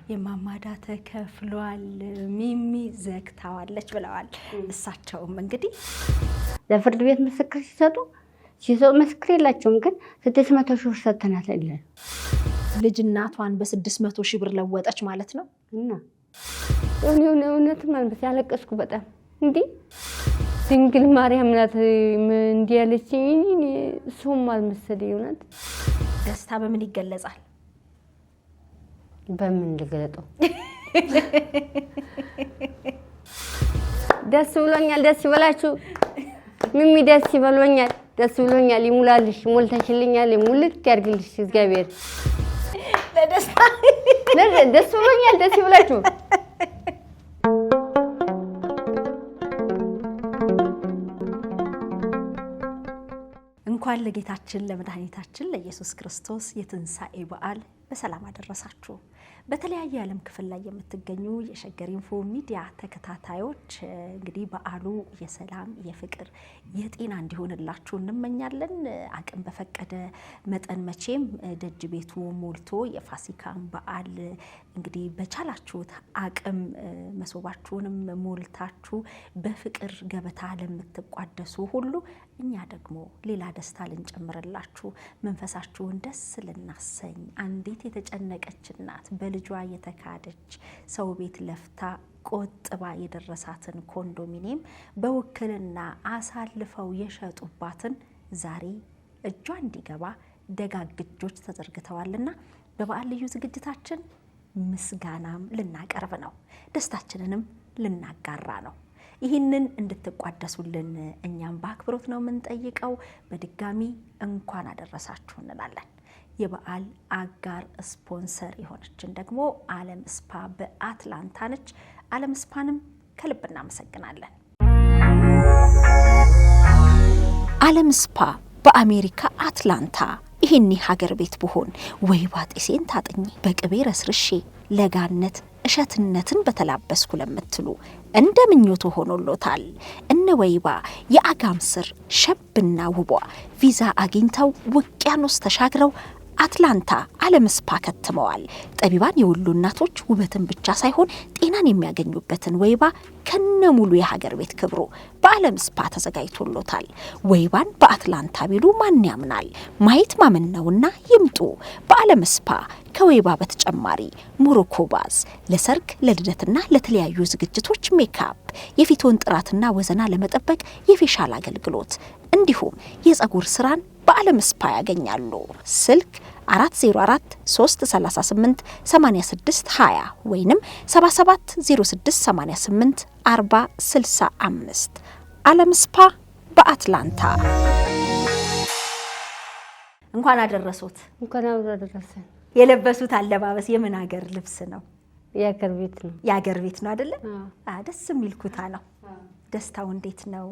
የማማዳ ተከፍሏል ሚሚ ዘግታዋለች ብለዋል። እሳቸውም እንግዲህ ለፍርድ ቤት ምስክር ሲሰጡ ምስክር የላቸውም ግን 600 ሺህ ብር ሰጥተናል ይላል። ልጅ እናቷን በ600 ሺህ ብር ለወጠች ማለት ነው። እና እውነት ማለት ያለቀስኩ በጣም እንዴ ድንግል ማርያም ናት እንዴ ያለችኝ ሶም አልመሰለኝ። እውነት ደስታ በምን ይገለጻል? በምን ልገለጠው? ደስ ብሎኛል። ደስ ይበላችሁ ሚሚ፣ ደስ ይበሎኛል። ደስ ብሎኛል። ይሙላልሽ፣ ሞልተሽልኛል። ሙልት ያርግልሽ እግዚአብሔር። ለደስታ ደስ ብሎኛል። ደስ ይበላችሁ። እንኳን ለጌታችን ለመድኃኒታችን ለኢየሱስ ክርስቶስ የትንሣኤ በዓል በሰላም አደረሳችሁ። በተለያየ ዓለም ክፍል ላይ የምትገኙ የሸገር ኢንፎ ሚዲያ ተከታታዮች እንግዲህ በዓሉ የሰላም የፍቅር የጤና እንዲሆንላችሁ እንመኛለን። አቅም በፈቀደ መጠን መቼም ደጅ ቤቱ ሞልቶ የፋሲካን በዓል እንግዲህ በቻላችሁት አቅም መሶባችሁንም ሞልታችሁ በፍቅር ገበታ ለምትቋደሱ ሁሉ እኛ ደግሞ ሌላ ደስታ ልንጨምርላችሁ መንፈሳችሁን ደስ ልናሰኝ አንዲት የተጨነቀች እናት በልጇ የተካደች ሰው ቤት ለፍታ ቆጥባ የደረሳትን ኮንዶሚኒየም በውክልና አሳልፈው የሸጡባትን ዛሬ እጇ እንዲገባ ደጋግ እጆች ተዘርግተዋልና በበዓል ልዩ ዝግጅታችን ምስጋናም ልናቀርብ ነው፣ ደስታችንንም ልናጋራ ነው። ይህንን እንድትቋደሱልን እኛም በአክብሮት ነው የምንጠይቀው። በድጋሚ እንኳን አደረሳችሁ እንላለን። የበዓል አጋር ስፖንሰር የሆነችን ደግሞ ዓለም ስፓ በአትላንታ ነች። ዓለም ስፓንም ከልብ እናመሰግናለን። ዓለም ስፓ በአሜሪካ አትላንታ ይህኒ ሀገር ቤት ብሆን ወይባ ጤሴን ታጥኝ በቅቤ ረስርሼ ለጋነት እሸትነትን በተላበስኩ ለምትሉ እንደ ምኞቱ ሆኖሎታል። እነ ወይባ የአጋም ስር ሸብና ውቧ ቪዛ አግኝተው ውቅያኖስ ተሻግረው አትላንታ ዓለም ስፓ ከተመዋል። ጠቢባን የወሎ እናቶች ውበትን ብቻ ሳይሆን ጤናን የሚያገኙበትን ወይባ ከነሙሉ የሀገር ቤት ክብሩ በዓለም ስፓ ተዘጋጅቶሎታል። ወይባን በአትላንታ ቢሉ ማን ያምናል? ማየት ማመን ነውና ይምጡ። በዓለም ስፓ ከወይባ በተጨማሪ ሞሮኮ ባዝ ለሰርግ ለልደትና ለተለያዩ ዝግጅቶች ሜካፕ፣ የፊቶን ጥራትና ወዘና ለመጠበቅ የፌሻል አገልግሎት እንዲሁም የፀጉር ስራን በዓለም ስፓ ያገኛሉ። ስልክ 404 338 86 20 ወይንም 7706 88 40 65 ዓለም ስፓ በአትላንታ። እንኳን አደረሱት። እንኳን አደረሰን። የለበሱት አለባበስ የምን ሀገር ልብስ ነው? የሀገር ቤት ነው። የሀገር ቤት ነው አይደለ? ደስ የሚል ኩታ ነው። ደስታው እንዴት ነው?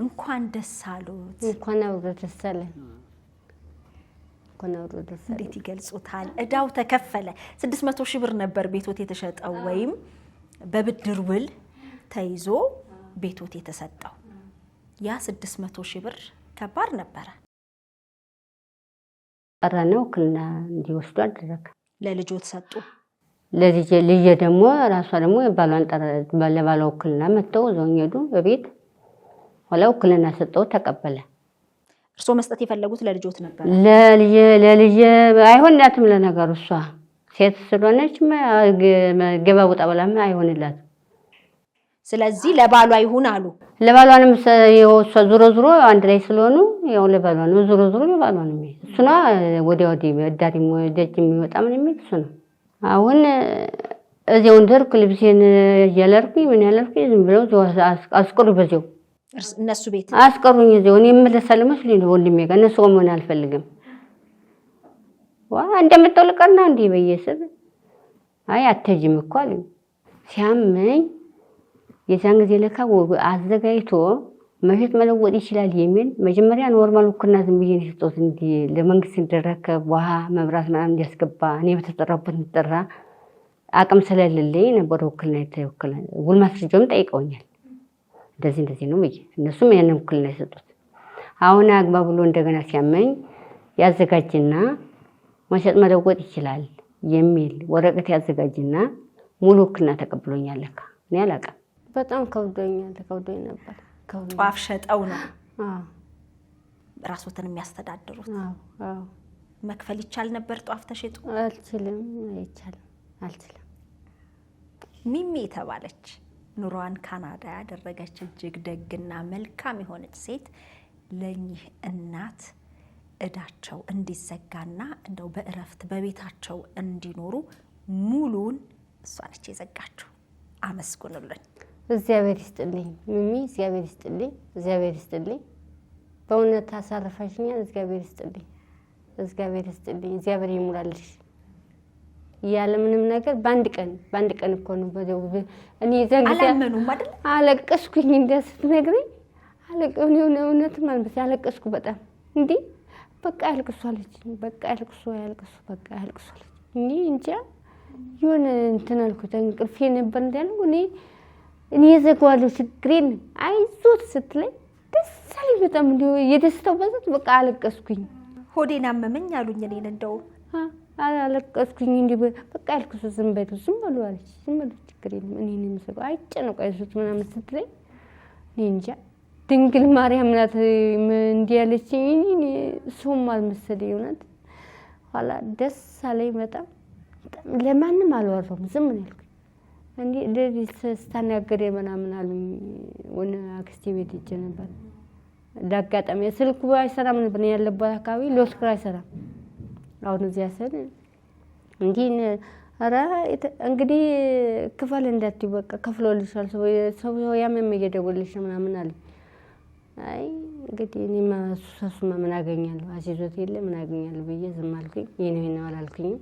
እንኳን ደስ አሉት። እንኳን አደረሰን። እንዴት ይገልጹታል? እዳው ተከፈለ። 600 ሺህ ብር ነበር ቤቶት የተሸጠው ወይም በብድር ውል ተይዞ ቤቶት የተሰጠው። ያ 600 ሺህ ብር ከባድ ነበረ። ቀረነው ክልና እንዲወስዱ አደረገ። ለልጆት ሰጡ። ልጅ ደግሞ ራሷ ደግሞ ባሏ ክልና መተው ዘውኝ ሄዱ በቤት ወላው ክልና ሰጠው ተቀበለ። እርሶ መስጠት የፈለጉት ለልጆት ነበር? ለልጅ አይሆንላትም። ለነገሩ እሷ ሴት ስለሆነች ገባ ወጣ ብላም አይሆንላት። ስለዚህ ለባሏ ይሁን አሉ። ለባሏንም የወሰ ዙሮ አንድ ላይ ስለሆኑ ያው ለባሏ ነው ዙሮ ለባሏ ነው። እሱና ወዲያ ዳሪም ደጅ የሚወጣ ምን የሚል እሱ ነው። አሁን እዚያው እንደርኩ ልብሴን ያለርኩኝ ምን ያለርኩኝ ዝም ብለው አስቀሩ። በዚያው እነሱ ቤት አስቀሩኝ። እዚያው እኔ የምለሳለሁ መስሎኝ ነው ወንድሜ ጋር። እነሱ ቆመን አልፈልግም እንደምጠው ልቀርና እንዴ በየሰብ አይ አትሄጂም እኮ አለኝ። ሲያመኝ የዛን ጊዜ ለካ አዘጋጅቶ መሸጥ መለወጥ ይችላል የሚል መጀመሪያ ኖርማል ውክልና ዝም ብዬ ነው የሰጠሁት። እንዲ ለመንግስት እንዲረከብ ውሃ መብራት ምናምን እንዲያስገባ እኔ በተጠራበት እንጠራ አቅም ስለሌለኝ ነበር ውክልና የተወከለ። ውል ማስረጃውም ጠይቀውኛል። እንደዚህ ነው ብዬ እነሱም ያንን ውክልና የሰጡት። አሁን አግባ ብሎ እንደገና ሲያመኝ ያዘጋጅና መሸጥ መለወጥ ይችላል የሚል ወረቀት ያዘጋጅና ሙሉ ውክልና ተቀብሎኛል። ለካ እኔ አላውቅም። በጣም ከብዶኝ ነበር። ጧፍ ሸጠው ነው ራስዎትን የሚያስተዳድሩት? አዎ። መክፈል ይቻል ነበር ጧፍ ተሸጡ? አልችልም። ሚሚ የተባለች ኑሮዋን ካናዳ ያደረገች እጅግ ደግና መልካም የሆነች ሴት ለኚህ እናት እዳቸው እንዲዘጋና እንደው በእረፍት በቤታቸው እንዲኖሩ ሙሉን እሷ ነች የዘጋችው። አመስግኑልኝ። እግዚአብሔር ይስጥልኝ ሚሚ፣ እግዚአብሔር ይስጥልኝ። በእውነት አሳርፈሽኛል። እግዚአብሔር ይስጥልኝ። እግዚአብሔር ይሙላልሽ። ያለ ምንም ነገር በአንድ ቀን እኮ ነው በደው እኔ ዘንግታ አላመኑም አይደል? አለቀስኩኝ። እንደስትነግረኝ እውነት ማለት ያለቀስኩ በጣም እንዴ በቃ ያልቅሷለች። በቃ ያልቅሱ እኔ እንጃ የሆነ እንትን አልኩት። እንቅልፌ ነበር እንዳለው እኔ ዘጋዋለሁ ችግሬን አይዞት ስትለኝ ደስ አለኝ በጣም። እንዴ የደስታው በዛት በቃ አለቀስኩኝ። ሆዴን አመመኝ አሉኝ። እኔን እንደው አለቀስኩኝ። እንዴ በቃ ያልቅሱ ዝም በሉ አለች። ዝም በሉ ችግር የለም እኔ ነኝ የምሰጋው አይጨነቁ አይዞት ምናምን ስትለኝ እኔ እንጃ ድንግል ማርያም ናት እንዲህ ያለችኝ። እኔ ሰውም አልመሰለኝ እውነት። ኋላ ደስ አለኝ በጣም። ለማንም አልወራሁም ዝም ነው ያልኩኝ። እንዴ እንደዚህ ስታናገር ምናምን አሉኝ። ወነ አክስቴ ቤት ሄጄ ነበር። ዳጋጣሚ ስልኩ አይሰራም ነበር ያለበት አካባቢ ሎስክራ አይሰራም። አሁን እዚያ ሰል እንዴ አራ እንግዲህ ክፈል እንዳትይ በቃ ከፍሎልሻል ሰው ያመመ እየደወለልሽ ምናምን አለ። አይ እንግዲህ እኔማ ሱሰሱማ ምን አገኛለሁ አሲዞት የለ ምን አገኛለሁ ብዬ ዝም አልኩኝ። ይሄን አላልኩኝም።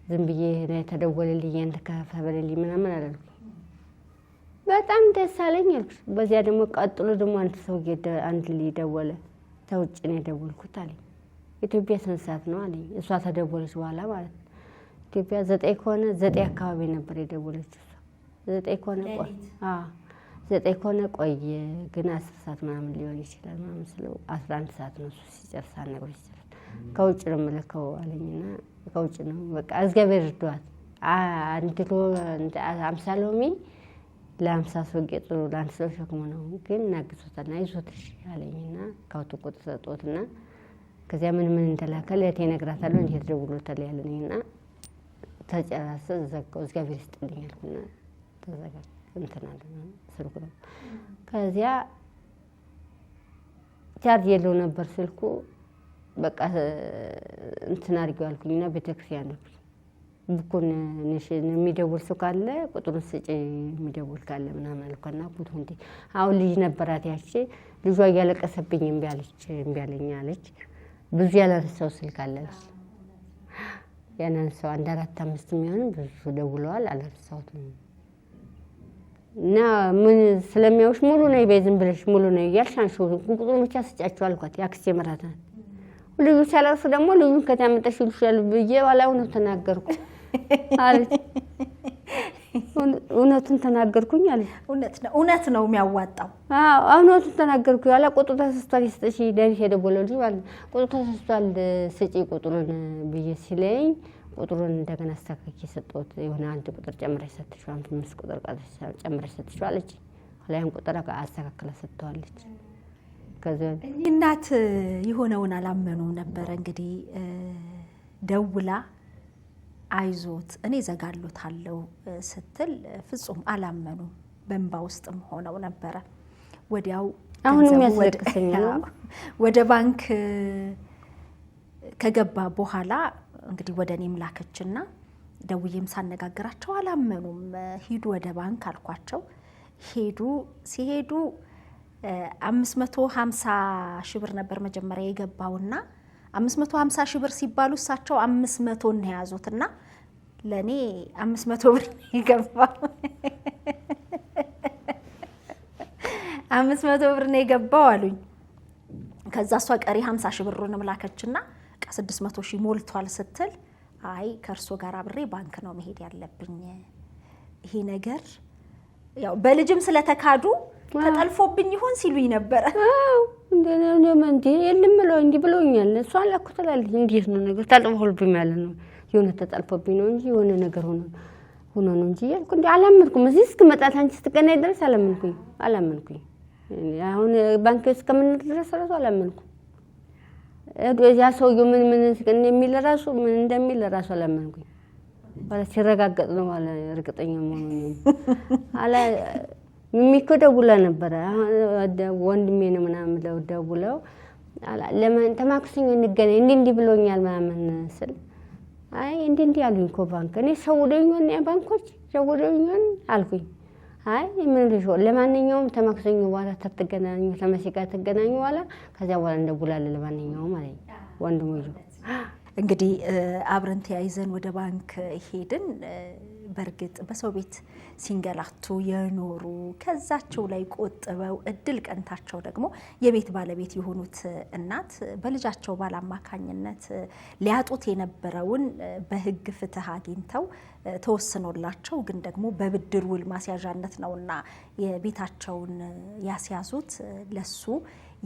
ዝም ብዬ ተደወለልኝ አንተ ከፈበለልኝ ምናምን አላልኩኝ። በጣም ደስ አለኝ አልኩሽ። በዚያ ደግሞ ቀጥሎ ደግሞ አንድ ሊደወለ ተውጭ ነው የደወልኩት አለኝ። ኢትዮጵያ ስንት ሰዓት ነው አለኝ። እሷ ተደወለች በኋላ ማለት ነው። ኢትዮጵያ 9 ከሆነ 9 አካባቢ ነበር የደወለችው እሷ። 9 ከሆነ ቆይ 9 ከሆነ ቆይ ግን 10 ሰዓት ምናምን ሊሆን ይችላል ምናምን ስለው 11 ሰዓት ነው እሱ ሲጨርስ አናግሮኝ ይችላል። ከውጭ ነው የምልከው አለኝና ከውጭ ነው በቃ እግዚአብሔር ይርዳዋት። 50 ሎሚ ለ50 ሰው ጌጡ ለ1 ሰው ሸክሙ ነው ግን እናግዞታልና ይዞትሽ አለኝና ካውቱ ቁጥር ሰጥቶትና ከዚያ ምን እንደላከለ ለቴ ነግራታለሁ እንዴ ተደውሎታል ያለኝና ተጨራሰ ዘጋው። እግዚአብሔር ይስጥልኝ አልኩና ተዘጋ እንትና ስልኩ ነው። ከዚያ ቻርጅ የለው ነበር ስልኩ። በቃ እንትና አድርጌው አልኩኝና ቤተክርስቲያን ነው ቡኩን ነሽ የሚደውል ሰው ካለ ቁጥሩን ስጪ የሚደውል ካለ ምናምን አልኳና ቁጥሩ እንዴ አሁን ልጅ ነበራት ያቺ ልጇ እያለቀሰብኝ እምቢ አለኝ አለች። ብዙ ያላነሳው ስልክ አለች። ያናንሳው 1 4 5 የሚሆን ብዙ ደውለዋል አላነሳሁትም። እና ምን ስለሚያውሽ ሙሉ ነው ይበዝም ብለሽ ሙሉ ነው ያልሻንሽው ቁጥሩን ብቻ ስጫቸው አልኳት። ያክስቴ መራታ ልጁ ሲያለቅስ ደግሞ ልጁን ከታመጣሽ ይልሻል ብዬ ዋላው ነው ተናገርኩ አለች። እውነቱን ተናገርኩኝ አለ። እውነት ነው የሚያዋጣው። እውነቱን ተናገርኩ። ያላ ቁጥሩ ተሰስቷል ይስጥሽ ደሪ ሄደቦለው ልጅ ማለት ቁጥሩ ተሰስቷል ስጪ ቁጥሩን ብዬ ሲለኝ ቁጥሩን እንደገና አስተካክዬ ሰጠሁት። የሆነ አንድ ቁጥር ጨምረሽ ሰጥሽው 5 ቁጥር ጨምረሽ ሰጥሽው አለች። ኋላም ቁጥር አስተካክላ ሰጥተዋለች። ከዛ እናት የሆነውን አላመኑ ነበር እንግዲህ ደውላ አይዞት እኔ ዘጋሎታለሁ ስትል ፍጹም አላመኑ። በእንባ ውስጥም ሆነው ነበር። ወዲያው አሁንም ያስለቅሰኛል። ወደ ባንክ ከገባ በኋላ እንግዲህ ወደ እኔም ላከችና ደውዬም ሳነጋግራቸው አላመኑም። ሂዱ ወደ ባንክ አልኳቸው። ሲሄዱ 550 ሺህ ብር ነበር መጀመሪያ የገባውና 550 ሺህ ብር ሲባሉ እሳቸው 500 ነው ያዙትና ለኔ 500 ብር ይገባው 500 ብር ነው የገባው አሉኝ። ከዛ እሷ ቀሪ 50 ሺህ ብሩንም ላከችና 600 ሺህ ሞልቷል ስትል አይ ከርሶ ጋር አብሬ ባንክ ነው መሄድ ያለብኝ ይሄ ነገር ያው በልጅም ስለተካዱ ተጠልፎብኝ ይሆን ሲሉኝ ነበር። እንደኔ መንዲ የለም ብለው እንዲ ብለውኛል። እሷ አላኩተላልኝ እንዴት ነው ነገር ተጠልፎብኝ ማለት ነው የሆነ ተጣልፎብኝ ነው እንጂ የሆነ ነገር ሆኖ ነው እንጂ ያልኩ እንዴ አላመንኩም እዚህ እስከመጣት አንቺ ስትቀናይ ድረስ አላመንኩኝ አሁን ባንክ እስከምንድረስ ራሱ አላመንኩም ያ ሰውዬው ምን እንደሚል ራሱ ምን እንደሚል ራሱ አላመንኩኝ ባለ ሲረጋገጥ ነው አለ እርግጠኛ መሆኑን አላ የሚከደውላ ነበር ወንድሜ ነው ምናምን ደውለው አላ ለምን ተማክሰኝ እንገናኝ እንዴ ብሎኛል ምናምን ስል አይ እንዴ ያሉኝ እኮ ባንክ እኔ ሰውደኛው ነው ባንኮች ሰውደኛው አልኩኝ አይ ምን ልጅ ለማንኛውም ተማክሰኝ በኋላ ተገናኙ ተመሲጋ ተገናኙ በኋላ ከዛ በኋላ እንደውላለን ለማንኛውም ማለት ወንድሙ እንግዲህ አብረን ተያይዘን ወደ ባንክ ሄድን በርግጥ በሰው ቤት ሲንገላቱ የኖሩ ከዛቸው ላይ ቆጥበው እድል ቀንታቸው ደግሞ የቤት ባለቤት የሆኑት እናት በልጃቸው ባላማካኝነት ሊያጡት የነበረውን በህግ ፍትህ አግኝተው ተወስኖላቸው ግን ደግሞ በብድር ውል ማስያዣነት ነውና የቤታቸውን ያስያዙት ለሱ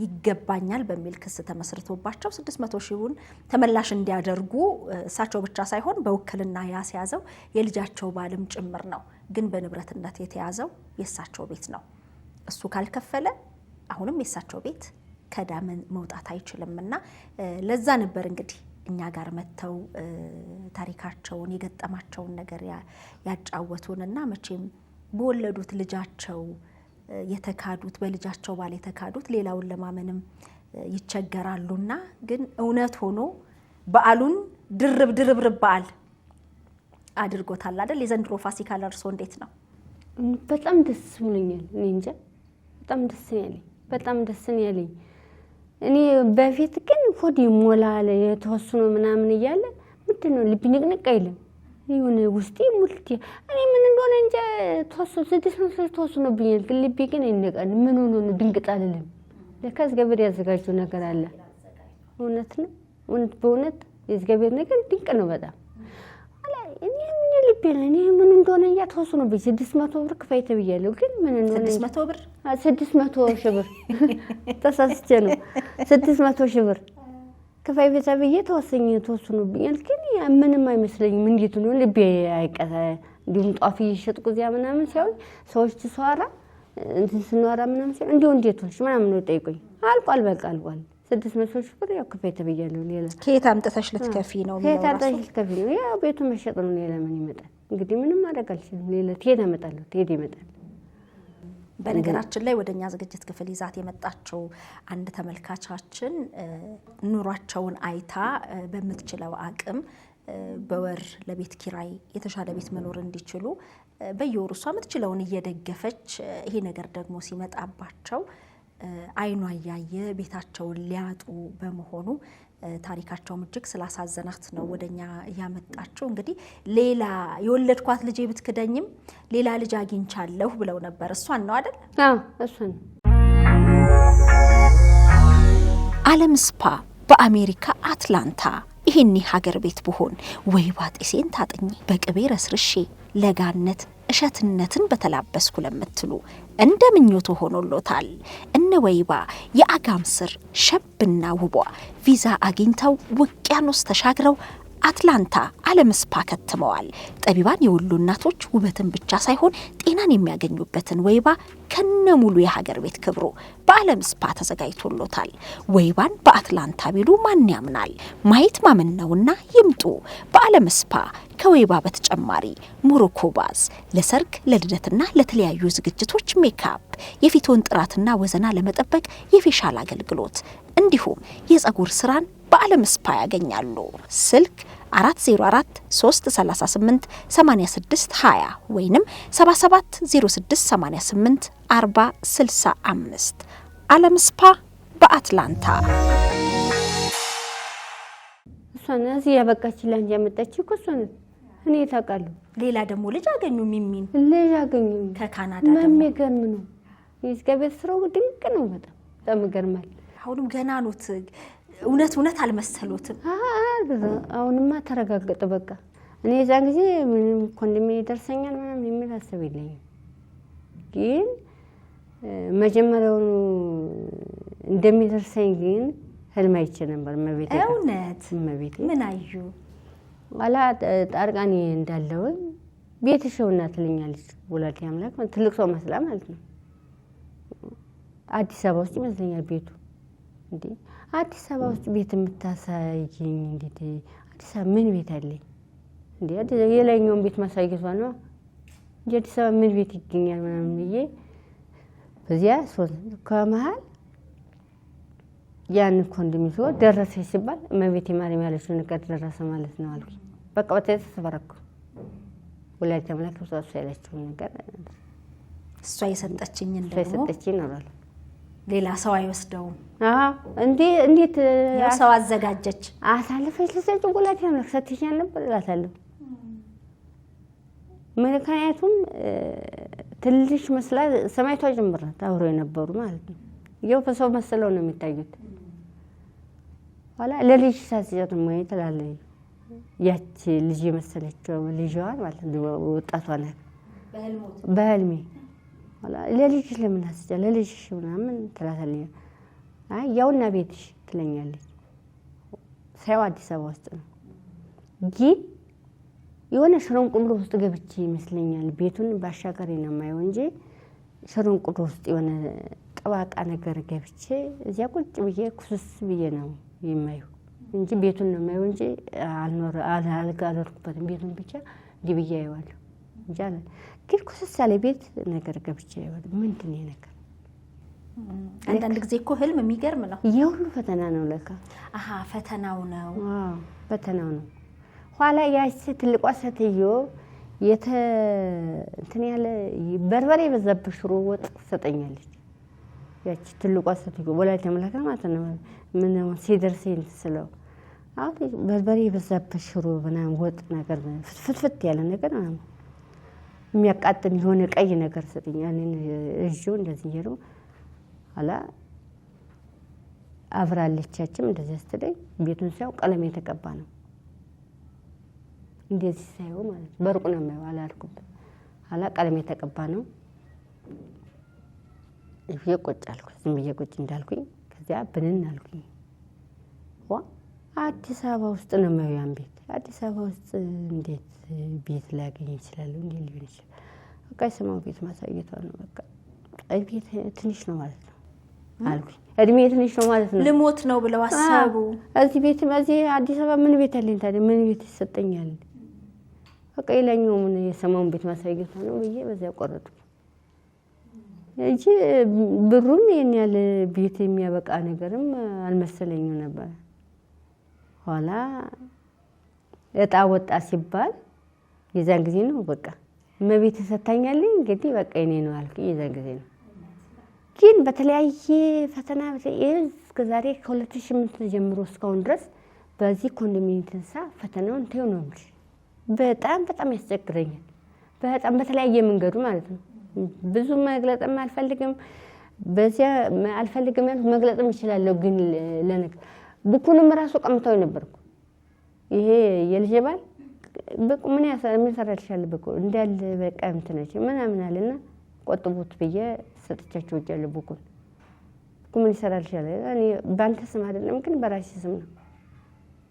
ይገባኛል በሚል ክስ ተመስርቶባቸው 600 ሺውን ተመላሽ እንዲያደርጉ እሳቸው ብቻ ሳይሆን በውክልና ያስያዘው የልጃቸው ባልም ጭምር ነው ግን በንብረትነት የተያዘው የእሳቸው ቤት ነው እሱ ካልከፈለ አሁንም የእሳቸው ቤት ከዳመን መውጣት አይችልምና ለዛ ነበር እንግዲህ እኛ ጋር መተው ታሪካቸውን የገጠማቸውን ነገር ያጫወቱንና መቼም በወለዱት ልጃቸው የተካዱት በልጃቸው ባል የተካዱት ሌላውን ለማመንም ይቸገራሉና ግን እውነት ሆኖ በዓሉን ድርብ በዓል አድርጎታል አይደል የዘንድሮ ፋሲካ ለርሶ እንዴት ነው በጣም ደስ ብሎኛል እኔ እንጃ በጣም ደስ ያለኝ እኔ በፊት ግን ሆዲ ሞላለ የተወሰኑ ምናምን ይያለ ምንድነው ልብ ንቅንቅ አይልም ይሁን ውስጤ ሙልቲ እኔ ምን እንደሆነ እንጃ ተወሰኑ ብኛል ልቤ ግን ይነቃል ምን ሆኖ ነው ድንቅጣልልም ለካስ ገበር ያዘጋጁ ነገር አለ እውነት ነው በእውነት የዝገበር ነገር ድንቅ ነው በጣም አላ እኔ ልቤ እኔ ምን እንደሆነ እንጃ ተወሰኑ ብኝ 600 ብር ክፈይ ተብያለሁ ግን ምን እንደሆነ 600 ብር 600 ሺህ ብር ተሳስቼ ነው 600 ሺህ ብር ከፋይ ቤተብዬ ተወሰኑ ብኛል ግን ምንም አይመስለኝም እንዴት ነው ልቤ አይቀታ እንዲሁም ጧፍ ይሸጥቁ ዚያ ምናምን ሲሆን ሰዎች ተሷራ እንትን ስንወራ ምናምን ሲሆን እንዴት ሆንሽ ምናምን ነው ጠይቆኝ አልቋል 600 ሺህ ብር ያው ከፋይ ተብያለሁ ሌላ ከየት አምጥተሽ ልትከፊ ነው ከየት አምጥተሽ ልትከፊ ነው ያው ቤቱ መሸጥ ነው ሌላ ምን ይመጣል እንግዲህ ምንም ማድረግ አልችልም ሌላ ትሄድ ይመጣል በነገራችን ላይ ወደኛ ዝግጅት ክፍል ይዛት የመጣቸው አንድ ተመልካቻችን ኑሯቸውን አይታ በመትችለው አቅም በወር ለቤት ኪራይ የተሻለ ቤት መኖር እንዲችሉ በየወሩ እሷ የምትችለውን እየደገፈች ይሄ ነገር ደግሞ ሲመጣባቸው አይኗ ያየ ቤታቸውን ሊያጡ በመሆኑ ታሪካቸው እጅግ ስላሳዘናት ነው ወደኛ ያመጣቸው እንግዲህ ሌላ የወለድኳት ልጅ ብትከደኝም ሌላ ልጅ አግኝቻለሁ ብለው ነበር እሷን ነው አይደል እሷን ዓለም ስፓ በአሜሪካ አትላንታ ይሄኒ ሀገር ቤት ብሆን ወይባ ጤሴን ታጥኝ በቅቤ ረስርሼ ለጋነት እሸትነትን በተላበስኩ ለምትሉ እንደምኞቱ ሆኖሎታል እነ ወይባ የአጋም ስር ሸብና ውቧ ቪዛ አግኝተው ውቅያኖስ ተሻግረው አትላንታ ዓለም ስፓ ከተመዋል ጠቢባን የሁሉ እናቶች ውበትን ብቻ ሳይሆን ጤናን የሚያገኙበትን ወይባ ከነሙሉ የሀገር ቤት ክብሩ በዓለም ስፓ ተዘጋጅቶሎታል ወይባን በአትላንታ ቢሉ ማን ያምናል ማየት ማመን ነውና ይምጡ በዓለም ስፓ ከወይባ በተጨማሪ ሞሮኮ ባዝ ለሰርግ ለልደትና ለተለያዩ ዝግጅቶች ሜካፕ የፊቶን ጥራትና ወዘና ለመጠበቅ የፌሻል አገልግሎት እንዲሁም የፀጉር ስራን በዓለም ስፓ ያገኛሉ ስልክ 404 338 8620 ወይንም 770688 4065 ዓለም ስፓ በአትላንታ እሷን ያበቃች ላንጃ መጣች እኮ እሷን እኔ ታውቃለሁ ሌላ ደግሞ ልጅ አገኙ ሚሚን ልጅ አገኙ ከካናዳ ደግሞ የሚገርም ነው የዝገበት ስራው ድንቅ ነው በጣም ይገርማል አሁንም ገና ኖት እውነት አልመሰሉትም አሁንማ ተረጋግጠ በቃ እኔ ዛን ጊዜ ምንም ኮንዶሚኒየም ይደርሰኛል ምናምን የሚል ሐሳብ የለኝም ግን መጀመሪያው እንደሚደርሰኝ ግን ህልም አይቼ ነበር መቤቴ እውነት መቤቴ ምን አዩ ዋላ ጣርቃኔ እንዳለው ቤትሽውና ትለኛለች ወላዲተ አምላክ ትልቅ ሰው መስላ ማለት ነው። አዲስ አበባ ውስጥ ይመስለኛል ቤቱ እንዴ አዲስ አበባ ውስጥ ቤት የምታሳይኝ እንዴት አዲስ አበባ ምን ቤት አለኝ እንዴ የላይኛውን ቤት ማሳየቷ ነው እንጂ አዲስ አበባ ምን ቤት ይገኛል ምናምን ብዬ በዚያ ከመሃል ያን ኮንዶሚኒየም ደረሰ ሲባል መቤቴ ማርያም ያለችው ነገር ደረሰ ማለት ነው አልኩኝ። በቃ ተሰበረኩ። ወላዲተ አምላክ ተሰጥቶ ያለችው ነገር እሷ የሰጠችኝን ደግሞ ሰጠችኝ ነው አለ ሌላ ሰው አይወስደውም። እንዴት ሰው አዘጋጀች አሳልፈሽ ልሰጪው ወላዲተ አምላክ ሰጥተኛል ነበር እላታለሁ። ምክንያቱም ትልሽ መስላ ሰማይቷ ጀምራት አብሮ የነበሩ ማለት ነው። ይኸው በሰው መስለው ነው የሚታዩት። ኋላ ለልጅ ሳስጨት ነው ትላለች ያቺ ልጅ የመሰለችው ልጅዋ ማለት ነው ወጣቷ ናት በህልሜ ኋላ ለልጅ ለምን አስጨ ለልጅ ምናምን ትላታለች። አይ ያውና ቤትሽ ትለኛለች። ሳይው አዲስ አበባ ውስጥ ነው ግን የሆነ ሽሮንቁሎ ውስጥ ገብቼ ይመስለኛል ቤቱን ባሻገር ነው የማየው እንጂ ሽሮንቁሎ ውስጥ የሆነ ጠባቃ ነገር ገብቼ እዚያ ቁጭ ብዬ ኩስስ ብዬ ነው የማየው እንጂ ቤቱን ነው የማየው እንጂ አልኖርኩበትም። ቤቱን ብቻ ዲብያ ያየዋለሁ እንጂ ግን ኩስስ ያለ ቤት ነገር ገብቼ ያየዋለሁ። ምንድን ነው ነገር አንዳንድ ጊዜ እኮ ህልም የሚገርም ነው። የሁሉ ፈተና ነው ለካ። ፈተናው ነው። ፈተናው ነው። ኋላ ያቺ ትልቋ ሴትዮ እንትን ያለ በርበሬ የበዛበት ሽሮ ወጥ ትሰጠኛለች። ያቺ ትልቋ ሴትዮ ወላዲተ አምላክ ማለት ነው። ምን ሲደርሰኝ ስለው አሁን በርበሬ የበዛበት ሽሮ ምናምን ወጥ ነገር ፍትፍት ያለ ነገር ምናምን የሚያቃጥል የሆነ ቀይ ነገር ሰጠኛል። እዚሁ እንደዚህ ይሄው ኋላ አብራለቻችም እንደዚህ ስትለኝ ቤቱን ሳይው ቀለም የተቀባ ነው። እንደዚህ ሳይው ማለት በርቁ ነው የማየው አላልኩም። ኋላ ቀለም የተቀባ ነው። ቁጭ አልኩ። ዝም ብዬ ቁጭ እንዳልኩኝ ከዚያ ብንን አልኩኝ። አዲስ አበባ ውስጥ ነው የማየው ያን ቤት። አዲስ አበባ ውስጥ እንዴት ቤት ላገኝ እችላለሁ? እንዴት ሊሆን ይችላል? በቃ የሰማው ቤት ማሳየቷ ነው። በቃ ቤት ትንሽ ነው ማለት ነው አልኩኝ። እድሜ ትንሽ ነው ማለት ነው። ልሞት ነው ብለው አሰቡ። እዚህ ቤት እዚህ አዲስ አበባ ምን ቤት አለኝ ታዲያ? ምን ቤት ይሰጠኛል? በቃ የላኛው ምን የሰማውን ቤት ማሳየቷ ነው ብዬ በዚያ ቆረጥኩ እንጂ ብሩን የኔ ያለ ቤት የሚያበቃ ነገርም አልመሰለኝም ነበር። ኋላ እጣ ወጣ ሲባል የዛን ጊዜ ነው በቃ መቤት ተሰጣኛለኝ። እንግዲህ በቃ የኔ ነው አልኩኝ። የዛን ጊዜ ነው ግን በተለያየ ፈተና እስከ ዛሬ ከ2008 ጀምሮ እስካሁን ድረስ በዚህ ኮንዶሚኒየም ተንሳ ፈተናውን ተይው ነው እንጂ በጣም ያስቸግረኛል። በጣም በተለያየ መንገዱ ማለት ነው። ብዙ መግለጽም አልፈልግም። በዚያ አልፈልግም ማለት መግለጽም ይችላል። ግን ለነገር ቡኩንም ራሱ ቀምታው ነበርኩ። ይሄ የልጅ ባል በቁ ምን ያሰራልሻል በቁ እንዳለ በቃ እንትነች ምናምን አለና ቆጥቡት ብዬ ሰጥቻቸው ወጃለ ቡኩን ምን ይሰራልሻል? እኔ ባንተ ስም አይደለም ግን በራሴ ስም ነው።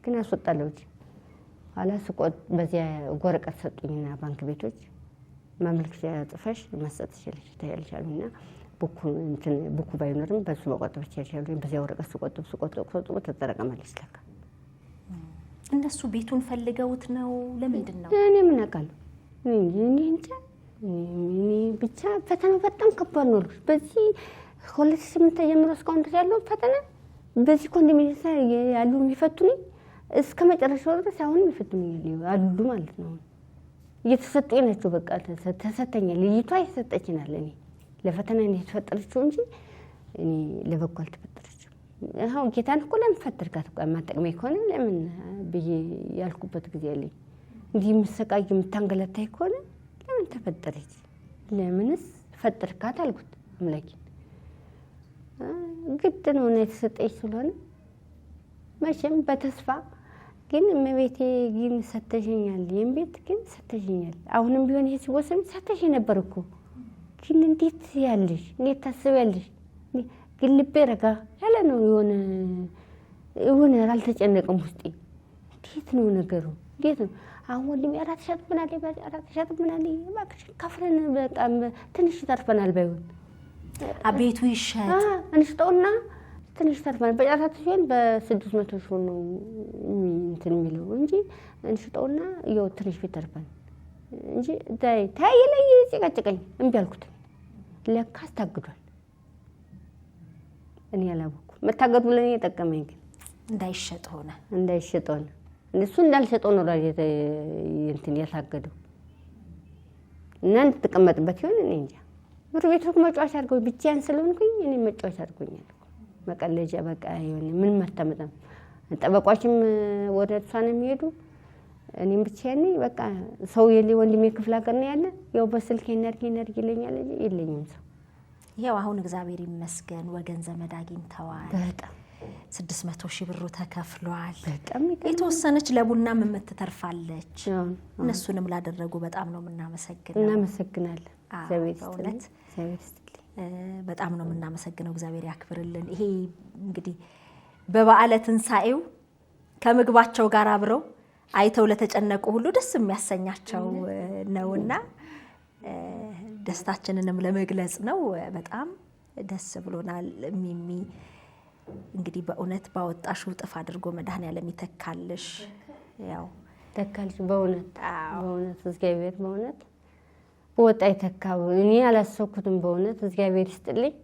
ግን አስወጣለሁ። አላስቆጥ በዚያ ወረቀት ሰጡኝና ባንክ ቤቶች ማመልከቻ ጽፈሽ መስጠት ይችላልሻልና ቡኩ ባይኖርም በሱ መቆጠብ ይችላል። በዚያ ወረቀት ስቆጥብ ተጠራቀማለች ለካ። እነሱ ቤቱን ፈልገውት ነው። ለምንድን ነው? እኔ ምን አውቃለሁ? እኔ ብቻ ፈተናው በጣም ከባድ ነው። በዚህ 2008 ጀምሮ እስካሁን ድረስ ያለው ፈተና በዚህ ኮንዶሚኒየም ያሉ የሚፈቱኝ እስከ መጨረሻው ድረስ አሁን የሚፈቱኝ አሉ ማለት ነው። እየተሰጡኝ ናቸው። በቃ ተሰጠኛል። ልጅቷ ይሰጠችናል። እኔ ለፈተና እንደ ተፈጠረችው እንጂ እኔ ለበጎ አልተፈጠረችም። አሁን ጌታን እኮ ለምን ፈጠርካት? እኮ ማጠቅሜ ከሆነ ለምን ብዬ ያልኩበት ጊዜ አለኝ። እንዲህ የምትሰቃይ የምታንገላታይ ከሆነ ለምን ተፈጠረች? ለምንስ ፈጠርካት አልኩት አምላኬን። ግድ ነው እና የተሰጠኝ ስለሆነ መቼም በተስፋ ግን እመቤቴ ግን ሰተሽኛል። ይሄን ቤት ግን ሰተሽኛል። አሁንም ቢሆን ይሄ ሲወሰን ሰተሽ ነበር እኮ ግን እንዴት ያለሽ እንዴት ታስቢያለሽ? ግን ልቤ ረጋ ያለ ነው። የሆነ አልተጨነቀም ውስጤ። እንዴት ነው ነገሩ? እንዴት ነው አሁን ወንድሜ 4 ምናለ 4 ምናለ እባክሽ ከፍለን በጣም ትንሽ ተርፈናል ባይሆን አቤቱ ይሸጥ እንሽጠውና ትንሽ ተርፈናል በጫታት ሲሆን በ600 ሺህ ነው እንትን የሚለው እንጂ እንሽጠውና ይኸው ትንሽ ተርፈን እንጂ ታይ ላይ ሲቀጭቀኝ እምቢ አልኩት ለካስ ታግዷል እኔ ያላወኩ መታገዱ ለኔ የጠቀመኝ ግን እንዳይሸጥ ሆነ እነሱ እንዳልሸጠው ነው እንትን ያሳገደው እና እንድትቀመጥበት ይሆን እኔ እንጃ ብር ቤት መጫወቻ አድርገው ብቻዬን ስለሆንኩኝ እኔ መጫወቻ አድርጎኛል መቀለጃ በቃ ይሆን ምን ማታመጣም ጠበቃዎችም ወደ እሷ ነው የሚሄዱ እኔም ብቻዬን በቃ ሰው የለ ወንድሜ ክፍለ ሀገር ነው ያለ ያው በስልክ እናርጊ ይለኛል የለኝም ሰው ያው አሁን እግዚአብሔር ይመስገን ወገን ዘመድ አግኝተዋል በጣም 600 ሺህ ብሩ ተከፍሏል በጣም የተወሰነች ለቡናም የምትተርፋለች እነሱንም ላደረጉ በጣም ነው እናመሰግናለን ዘቤት በጣም ነው የምናመሰግነው እግዚአብሔር ያክብርልን ይሄ እንግዲህ በበዓለ ትንሳኤው ከምግባቸው ጋር አብረው አይተው ለተጨነቁ ሁሉ ደስ የሚያሰኛቸው ነውና ደስታችንንም ለመግለጽ ነው በጣም ደስ ብሎናል ሚሚ እንግዲህ በእውነት ባወጣሽው ጥፍ አድርጎ መድኃኔዓለም ይተካልሽ ያው ተካልሽ በእውነት እግዚአብሔር በእውነት ወጣ ይተካው እኔ አላሰብኩትም በእውነት እግዚአብሔር ይስጥልኝ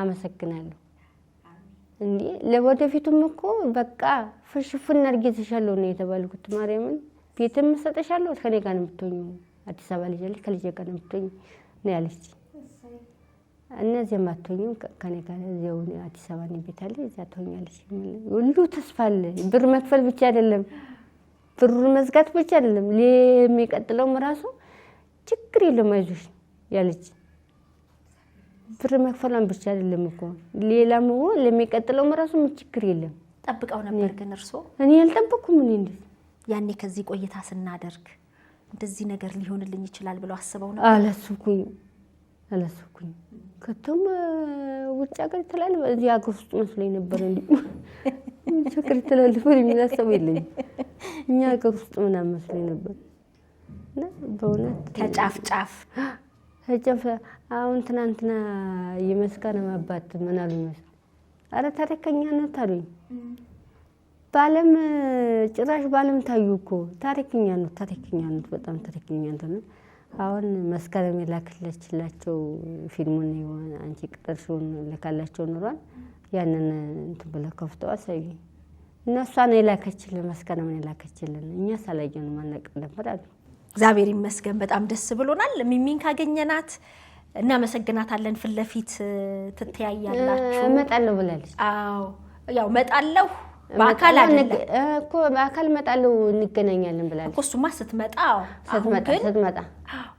አመሰግናለሁ እንዴ ለወደፊቱም እኮ በቃ ፍሽፍና አርግዝሻለሁ ነው የተባልኩት ማርያምን ቤትም ሰጠሻለሁ ከኔ ጋር ነው የምትሆኚው አዲስ አበባ ልጅ አለች ከልጄ ጋር ነው የምትሆኚው ነው ያለች እነዚህ ማተኙ ከኔ ጋር እዚያው አዲስ አበባ ነው ቤት አለ እዚያ ተሆኛለች ሁሉ ተስፋ አለ ብር መክፈል ብቻ አይደለም ብር መዝጋት ብቻ አይደለም ለሚቀጥለው ራሱ ችግር የለም አይዞሽ ያለች ብር መክፈላን ብቻ አይደለም እኮ ሌላም ለሚቀጥለው ራሱ ችግር የለም ጠብቀው ነበር ግን እርሶ እኔ ያልጠበቅኩም ምን እንዴ ያኔ ከዚህ ቆይታ ስናደርግ እንደዚህ ነገር ሊሆንልኝ ይችላል ብለው አስበው ነበር አላስኩኝ ከተም ውጭ ሀገር ተላል እዚህ ሀገር ውስጥ መስሎኝ ነበር እንዴ ችግር ተላልፈው የሚያሰብ የለኝ እኛ ሀገር ውስጥ ምናምን መስሎኝ ነበር እና በእውነት ከጫፍ አሁን ትናንትና የመስከረም አባት ምን አሉኝ አረ ታሪከኛ ነው ታሉኝ ባለም ጭራሽ ባለም ታዩ እኮ ታሪከኛ ነው በጣም ታሪከኛ ነው አሁን መስከረም የላክለችላቸው ፊልሙን ይሆን አንቺ ቅጥርሽውን ለካላቸው ኑሯል ያንን እንትን ብለ ከፍተው አሳዩ እነሱ ነው የላከችልን መስከረም ነው የላከችልን እኛ ሳላየን ማነቅ ነበር አሉ እግዚአብሔር ይመስገን በጣም ደስ ብሎናል ሚሚን ካገኘናት እናመሰግናታለን ፍለፊት ትተያያላችሁ እመጣለሁ ብላለች አዎ ያው እመጣለሁ በአካል አይደለም እኮ በአካል መጣለው እንገናኛለን ብላለች እኮ እሱማ ስትመጣ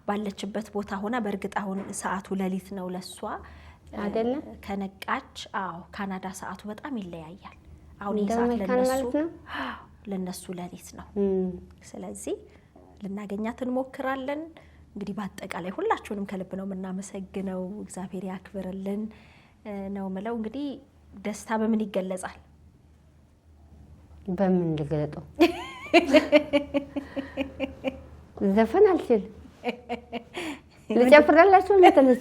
ባለችበት ቦታ ሆና በርግጥ አሁን ሰዓቱ ሌሊት ነው ለሷ አይደለ ከነቃች ካናዳ ሰዓቱ በጣም ይለያያል አሁን ሰዓት ለነሱ ሌሊት ነው ስለዚህ ልናገኛት እንሞክራለን እንግዲህ በአጠቃላይ ሁላችሁንም ከልብ ነው የምናመሰግነው እግዚአብሔር ያክብርልን ነው ማለት እንግዲህ ደስታ በምን ይገለጻል በምን ልገለጠው ዘፈን አልችል ለጨፍራላችሁ ለተነስ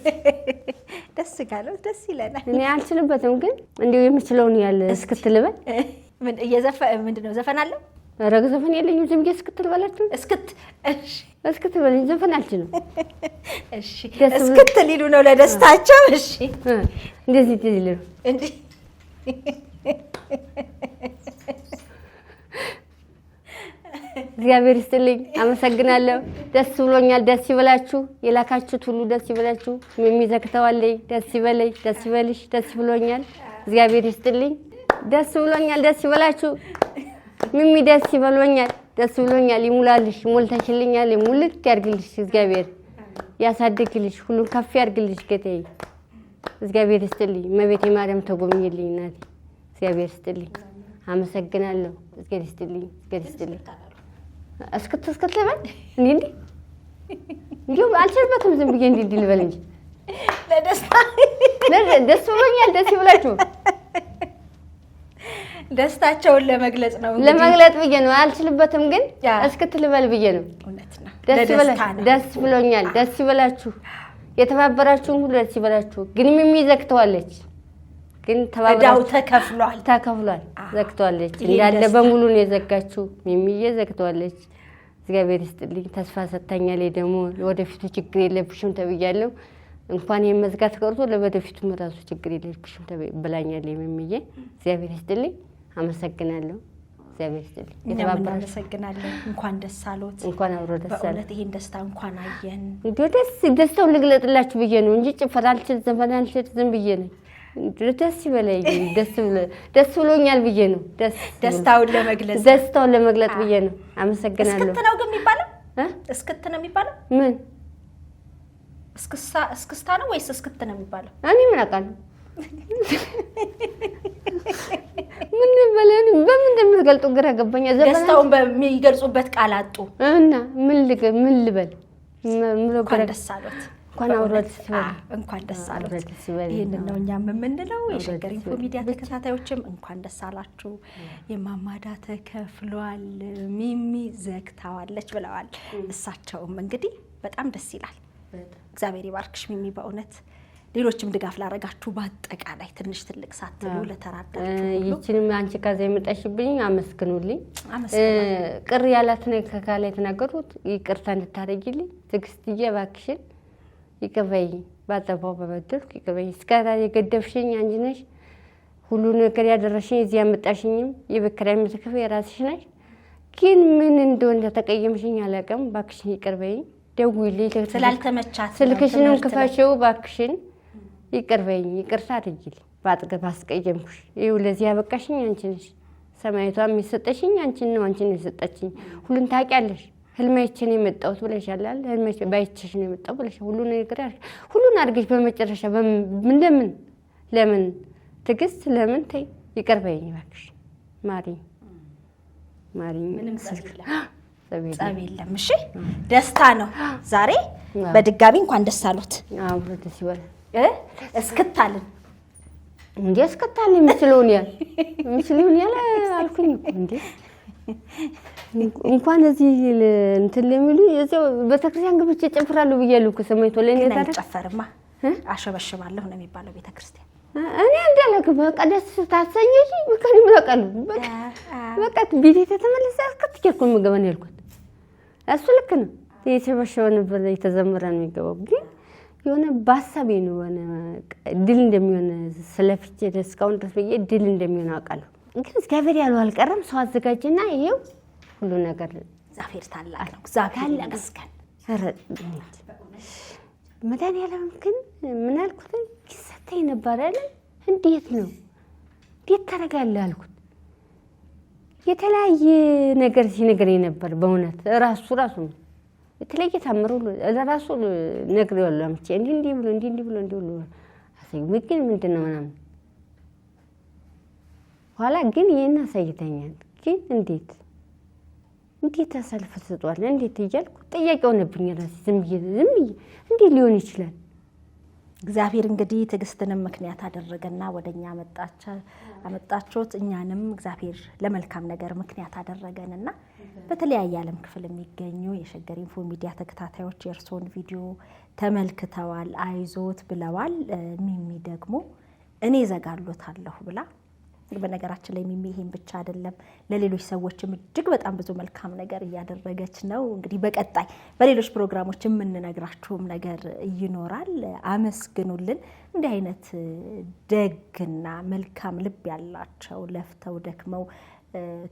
ደስ ጋለው ደስ ይለናል እኔ አልችልበትም ግን እንዴው የምችለውን ያለ እስክትልበል ምን ምንድነው ዘፈን አለው ረግ ዘፈን የለኝም ዝም ብዬ እስክትልበላችሁ እሺ እስክትልበልኝ ዘፈን አልችልም እሺ እስክትልሉ ነው ለደስታቸው እሺ እንደዚህ ትልሉ እንዴ እግዚአብሔር ይስጥልኝ አመሰግናለሁ ደስ ብሎኛል ደስ ይበላችሁ የላካችሁት ሁሉ ደስ ይበላችሁ የሚዘክተዋለኝ ደስ ይበልሽ ደስ ብሎኛል እግዚአብሔር ይስጥልኝ ደስ ብሎኛል ደስ ይበላችሁ ሚሚ ደስ ብሎኛል ይሙላልሽ ሞልተሽልኛል ሙልት ያርግልሽ እግዚአብሔር ያሳድግልሽ ሁሉ ከፍ ያርግልሽ ጌታዬ እግዚአብሔር ይስጥልኝ መቤቴ ማርያም ተጎምኝልኝ እናቴ እግዚአብሔር ይስጥልኝ አመሰግናለሁ እግዚአብሔር ይስጥልኝ እስክትለበል እንዴ እንዴው አልችልበትም ዝም ብዬ እንዴ ልበል እንጂ ለደስታ ደስ ብሎኛል ደስ ይብላችሁ ደስታቸውን ለመግለጽ ነው ለመግለጽ ብዬ ነው አልችልበትም ግን እስክትልበል ብዬ ነው እውነት ነው ደስ ብሎኛል ደስ ይበላችሁ የተባበራችሁ ሁሉ ደስ ይበላችሁ ግን የሚዘክተዋለች ግን ተባብራው ተከፍሏል ዘክተዋለች እንዳለ በሙሉ ነው የዘጋችሁ የሚየዘክተዋለች እግዚአብሔር ይስጥልኝ ተስፋ ሰጣኛል ደግሞ ወደፊቱ ችግር የለብሽም ተብያለሁ እንኳን የመዝጋት ቀርቶ ለወደፊቱ ራሱ ችግር የለብሽም ተብላኛል የሚዬ እግዚአብሔር ይስጥልኝ አመሰግናለሁ እግዚአብሔር ይስጥልኝ የተባበራችሁ እንኳን ደስ አሎት እንኳን አብሮ ደስ አለ በእውነት ይሄን ደስታ እንኳን አየን ደስታው ልግለጥላችሁ ብዬ ነው እንጂ ጭፈራልችል ዘፈናልችል ዝም ብዬ ነው ደስ ይበለኝ ደስ ብሎኛል ብዬ ነው ደስታውን ለመግለጽ ብዬ ነው አመሰግናለሁ እስክት ነው ግን የሚባለው እስክት ነው የሚባለው ምን እስክስታ ነው ወይስ እስክት ነው የሚባለው እኔ ምን አውቃለሁ ምን በለን በምን እንደምትገልጡ ግራ ገባኝ ደስታውን በሚገልጹበት ቃል አጡ እና ምን ልበል እንኳን ደስ አሎት እንኳን ደስ አሎት ይሄንን ነው እኛም የምንለው የሸገር ኢንፎ ሚዲያ ተከታታዮችም እንኳን ደስ አላችሁ የማማዳ ተከፍሏል ሚሚ ዘግታዋለች ብለዋል እሳቸውም እንግዲህ በጣም ደስ ይላል እግዚአብሔር ይባርክሽ ሚሚ በእውነት ሌሎችም ድጋፍ ላረጋችሁ በአጠቃላይ ትንሽ ትልቅ ሳትሉ ለተራዳችሁ ይችንም አንቺ ካዛ የመጣሽብኝ አመስግኑልኝ ቅር ያላት ከካላ የተናገሩት ይቅርታ እንድታረጊልኝ ትግስትዬ ባክሽን ይቀበይ ባጠባው በበደልኩ ይቀበይ እስካራ የገደፍሽኝ አንቺ ነሽ ሁሉ ነገር ያደረሽኝ እዚህ ያመጣሽኝም የበከራይ ምትከፈ የራስሽ ነሽ ግን ምን እንደሆነ ተቀየምሽኝ አላቀም ባክሽን ይቀርበይ ደውይልኝ ስላልተመቻት ስልክሽንም ክፈሽው ባክሽን ይቀርበይ ይቅርታ አድርጊልኝ ባጥገብ አስቀየምኩሽ ይው ለዚህ ያበቃሽኝ አንቺ ነሽ ሰማይቷም የሚሰጠሽኝ አንቺ ነው አንቺ ነው የሰጠችኝ ሁሉን ታውቂያለሽ ህልሜችን የመጣሁት ብለሻል ህልሜች ባይችሽ ነው የመጣው ብለሽ ሁሉን አድርገሽ በመጨረሻ ለምን ትግስት ለምን ተይ ይቀርበኝ ባክሽ ማሪ ምንም ጸብ የለም እሺ ደስታ ነው ዛሬ በድጋሚ እንኳን ደስ አሎት አብሮ ደስ ይበል እስክታልን እንዴ እስክታልን ምስሉን ያለ አልኩኝ እንዴ እንኳን እዚህ እንትን ለሚሉ እዛው በተክርስቲያን ግብቼ ጨፍራለሁ ብያለሁ ከሰማይቶ ለኔ ታዲያ ጨፈርማ አሸበሽባለሁ ነው የሚባለው ቤተክርስቲያን እኔ እንደለክ በቃ ደስ ታሰኘሽ በቃ ይብላቃሉ በቃ ቢቴ ተመለሰ አስከትከኩ ምግበን ያልኩት እሱ ልክ ነው የሸበሸበ ነበር የተዘመረ ነው የሚገባው ግን የሆነ ባሳቤ ነው ወነ ድል እንደሚሆን ስለፍቼ ደስካውን ድረስ በየ ድል እንደሚሆን አውቃለሁ ግን እግዚአብሔር ያለው አልቀረም ሰው አዘጋጅና ይሄው ሁሉ ነገር እግዚአብሔር ታላቅ ነው እግዚአብሔር ይመስገን መዳን ያለው ግን ምን አልኩት ይሰጠኝ ነበር አይደል እንዴት ነው እንዴት ታረጋለህ አልኩት የተለያየ ነገር ሲነግረኝ ነበር በእውነት ራሱ የተለየ ታምሩ ለራሱ ነግሬዋለሁ አምጪ እንዲህ ብሎ አሰይ ግን ምንድነው ምናምን ኋላ ግን ይሄን አሳይተኛል ግን እንዴት ተሰልፍ ተሰጥቷል እንዴት ይያልኩ ጥያቄው ነብኝ ራሴ ዝም ብዬ እንዴት ሊሆን ይችላል እግዚአብሔር እንግዲህ ትግስትንም ምክንያት አደረገና ወደኛ አመጣችሁት እኛንም እግዚአብሔር ለመልካም ነገር ምክንያት አደረገንና በተለያየ ዓለም ክፍል የሚገኙ የሸገር ኢንፎ ሚዲያ ተከታታዮች የርሶን ቪዲዮ ተመልክተዋል አይዞት ብለዋል ሚሚ ደግሞ እኔ ዘጋሎታለሁ ብላ በነገራችን ላይ ሚሚ ይሄን ብቻ አይደለም ለሌሎች ሰዎችም እጅግ በጣም ብዙ መልካም ነገር ያደረገች ነው እንግዲህ በቀጣይ በሌሎች ፕሮግራሞች የምንነግራችሁም ነገር ይኖራል አመስግኑልን እንዲህ አይነት ደግና መልካም ልብ ያላቸው ለፍተው ደክመው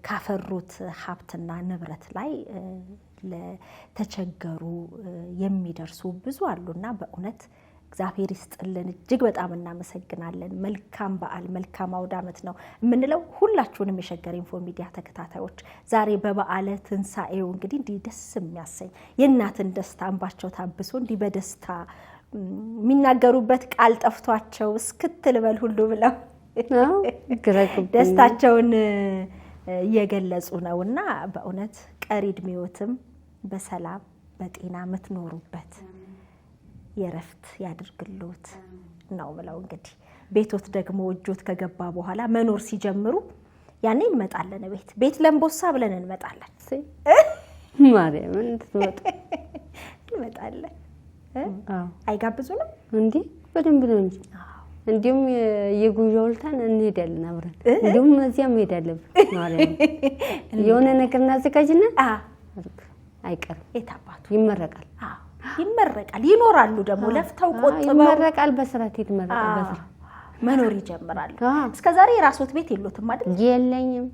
ካፈሩት ሀብትና ንብረት ላይ ለተቸገሩ የሚደርሱ ብዙ አሉና በእውነት እግዚአብሔር ይስጥልን እጅግ በጣም እናመሰግናለን መልካም በዓል መልካም አውደ ዓመት ነው የምንለው ሁላችሁንም የሸገር ኢንፎ ሚዲያ ተከታታዮች ዛሬ በበዓለ ትንሳኤው እንግዲህ እንዲህ ደስ የሚያሰኝ የእናትን ደስታ እንባቸው ታብሶ እንዲህ በደስታ የሚናገሩበት ቃል ጠፍቷቸው እስክትል በል ሁሉ ብለው ደስታቸውን እየገለጹ ነውና በእውነት ቀሪ እድሜዎትም በሰላም በጤና ምትኖሩበት የረፍት ያድርግሎት ነው ብለው እንግዲህ ቤቶት ደግሞ እጆት ከገባ በኋላ መኖር ሲጀምሩ ያኔ እንመጣለን ቤት ለምቦሳ ብለን እንመጣለን ማርያም እንድትመጣ እንመጣለን አይጋብዙንም እንዴ በደንብ ነው እንጂ እንዲሁም የጉጆልታን እንሄዳለን አብረን እንዲሁም እዚያም እንሄዳለን ማርያም የሆነ ነገር እናዘጋጅና አይቀር የታባቱ ይመረቃል ይኖራሉ ደግሞ ለፍተው ቆጥበው ይመረቃል በስራት ይመረቃል በስራት መኖር ይጀምራል እስከዛሬ የራስዎት ቤት የሎትም አይደል የለኝም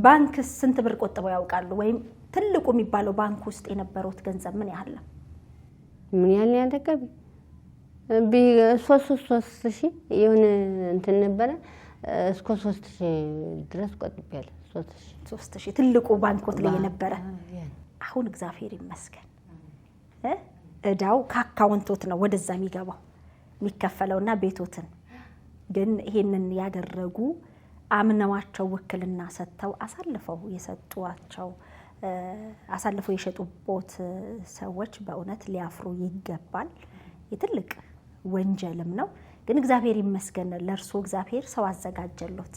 ባንክ ስንት ብር ቆጥበው ያውቃሉ ወይም ትልቁ የሚባለው ባንክ ውስጥ የነበሩት ገንዘብ ምን ያህል ነው ምን ያህል ያደረገብ ቢ3 የሆነ እንትን ነበር እስከ 3000 ድረስ ቆጥቤያለሁ 3000 ትልቁ ባንኮት ላይ የነበረ አሁን እግዚአብሔር ይመስገን እዳው ከአካውንቶት ነው ወደዛ የሚገባው የሚከፈለውና ቤቶትን ግን ይሄንን ያደረጉ አምነዋቸው ወክልና ሰጥተው አሳልፈው የሰጡዋቸው አሳልፈው የሸጡቦት ሰዎች በእውነት ሊያፍሩ ይገባል የትልቅ ወንጀልም ነው ግን እግዚአብሔር ይመስገን ለርሶ እግዚአብሔር ሰው አዘጋጀሎት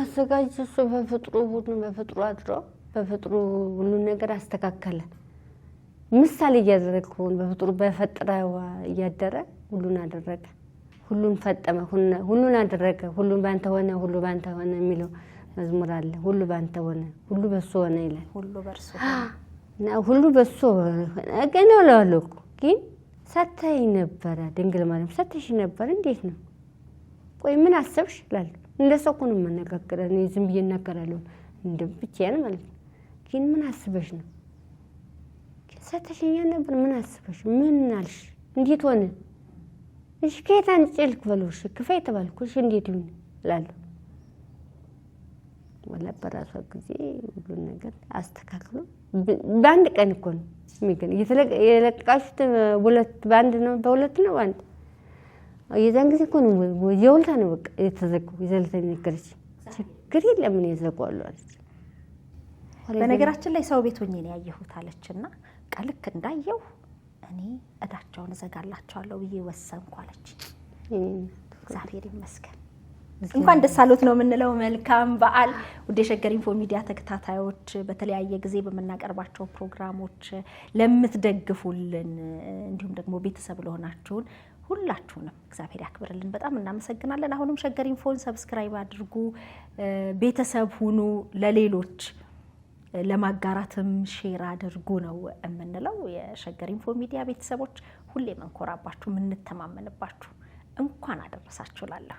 አዘጋጀሱ በፍጥሩ አድሮ በፍጥሩ ሁሉ ነገር አስተካከለ ምሳሌ ያደረግኩን በፍጥሩ በፈጥራው ያደረ ሁሉን አደረገ ሁሉን ፈጠመ ሁሉን አደረገ ሁሉን ባንተ ሆነ የሚለው መዝሙር አለ ሁሉ ባንተ ሆነ ሁሉ በሱ ሆነ ይላል ሁሉ በርሱ እና ሁሉ በሱ አገነው ለወልኩ ግን ሰታይ ነበር ድንግል ማርያም ሰተሽ ነበር እንዴት ነው ቆይ ምን አሰብሽ ይላል እንደሰው እኮ ነው መነጋገር ነው ዝም ብዬ እናገራለሁ እንደብቻዬን ማለት ነው ግን ምን አስበሽ ነው ሰተሽኛ ነበር ምን አስበሽ ምን አልሽ እንዴት ሆነ እሺ ከታን ጭልክ በሉሽ ክፈይ ተባልኩሽ እንዴት ይሁን እላለሁ ወላ በራሷ ጊዜ ሁሉ ነገር አስተካክሎ በአንድ ቀን እኮ ነው የሚገኝ የለቃሽት ሁለት ባንድ ነው በሁለት ነው አንድ የዛን ጊዜ እኮ ነው የውልታ ነው በቃ የተዘጋው ይዘልተኝ ነገርች ችግር የለም ምን ይዘጋዋል አለች በነገራችን ላይ ሰው ቤት ሆኜ ነው ያየሁት አለችና ቃልክ እንዳየው እኔ እዳቸውን ዘጋላቸዋለሁ ብዬ ወሰንኩ አለች እግዚአብሔር ይመስገን እንኳን ደስ አሎት ነው የምንለው መልካም በዓል ወደ ሸገር ኢንፎ ሚዲያ ተከታታዮች በተለያየ ጊዜ በመናቀርባቸው ፕሮግራሞች ለምትደግፉልን እንዲሁም ደግሞ ቤተሰብ ለሆናችሁን ሁላችሁንም እግዚአብሔር ያክብርልን በጣም እናመሰግናለን አሁንም ሸገር ኢንፎን ሰብስክራይብ አድርጉ ቤተሰብ ሁኑ ለሌሎች ለማጋራትም ሼር አድርጉ ነው የምንለው የሸገር ኢንፎ ሚዲያ ቤተሰቦች ሁሌ መንኮራባችሁ ምን ተማመንባችሁ እንኳን አደረሳችሁ ላለሁ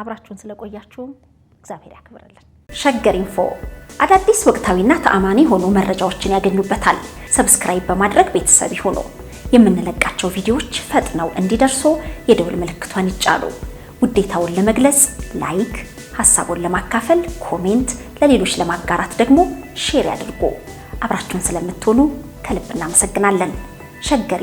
አብራችሁን ስለቆያችሁም እግዚአብሔር ያክብርልን ሸገር ኢንፎ አዳዲስ ወቅታዊና ተአማኒ ሆኖ መረጃዎችን ያገኙበታል ሰብስክራይብ በማድረግ ቤተሰብ ይሁኑ የምንለቃቸው ቪዲዮዎች ፈጥነው እንዲደርሱ የደወል ምልክቷን ይጫኑ ውዴታውን ለመግለጽ ላይክ ሐሳቡን ለማካፈል ኮሜንት ለሌሎች ለማጋራት ደግሞ ሼር ያድርጉ አብራችሁን ስለምትሆኑ ከልብ እናመሰግናለን ሸገር